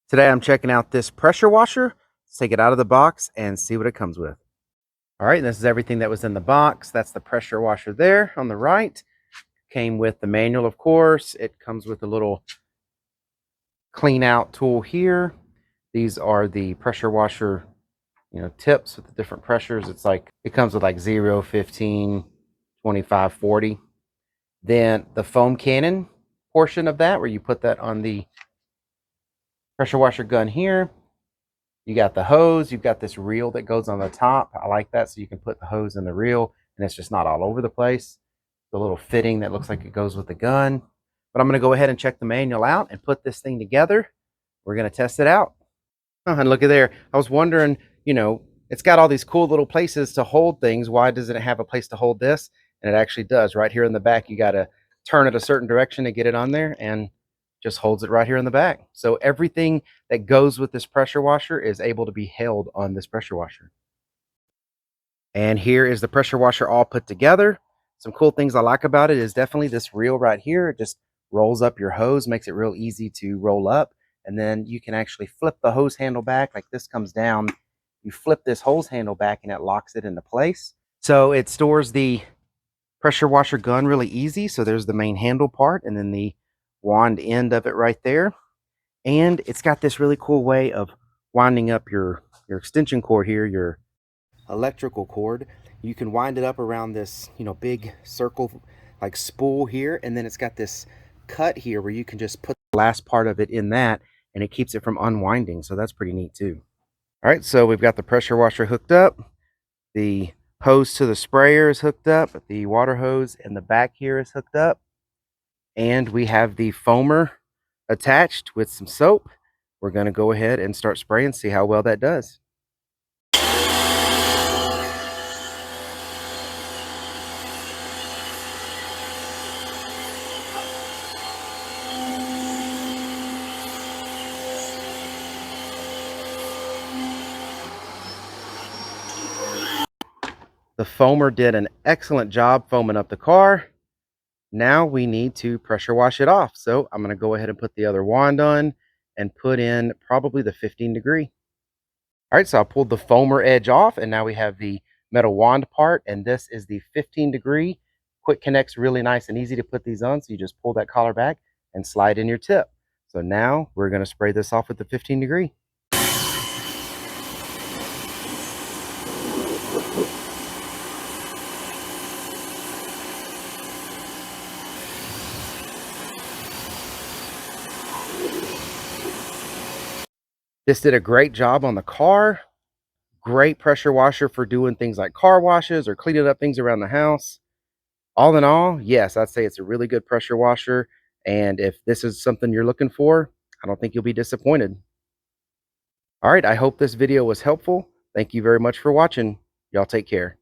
Today I'm checking out this pressure washer. Let's take it out of the box and see what it comes with. All right, and this is everything that was in the box. That's the pressure washer there on the right. Came with the manual, of course. It comes with a little clean out tool here. These are the pressure washer, tips with the different pressures. It comes with like 0, 15, 25, 40. Then the foam cannon portion of that, where you put that on the pressure washer gun here. You got the hose, you've got this reel that goes on the top. I like that, so you can put the hose in the reel and it's just not all over the place. The little fitting that looks like it goes with the gun. But I'm going to go ahead and check the manual out and put this thing together. We're going to test it out. Oh, and look at there. I was wondering, it's got all these cool little places to hold things. Why doesn't it have a place to hold this? And it actually does. Right here in the back, you got to turn it a certain direction to get it on there, and just holds it right here in the back. So everything that goes with this pressure washer is able to be held on this pressure washer. And here is the pressure washer all put together. Some cool things I like about it is definitely this reel right here. It just rolls up your hose, makes it real easy to roll up. And then you can actually flip the hose handle back, like this comes down. You flip this hose handle back and it locks it into place. So it stores the pressure washer gun really easy. So there's the main handle part and then the wand end of it right there. And it's got this really cool way of winding up your extension cord here, your electrical cord. You can wind it up around this, big circle like spool here, and then it's got this cut here where you can just put the last part of it in that and it keeps it from unwinding. So that's pretty neat too. All right, so we've got the pressure washer hooked up. The hose to the sprayer is hooked up. The water hose in the back here is hooked up. And we have the foamer attached with some soap. We're going to go ahead and start spraying, see how well that does. The foamer did an excellent job foaming up the car. Now we need to pressure wash it off. So I'm going to go ahead and put the other wand on and put in probably the 15 degree. All right, so I pulled the foamer edge off and now we have the metal wand part, and this is the 15 degree. Quick connects, really nice and easy to put these on. So you just pull that collar back and slide in your tip. So now we're going to spray this off with the 15 degree. This did a great job on the car. Great pressure washer for doing things like car washes or cleaning up things around the house. All in all, yes, I'd say it's a really good pressure washer. And if this is something you're looking for, I don't think you'll be disappointed. All right, I hope this video was helpful. Thank you very much for watching. Y'all take care.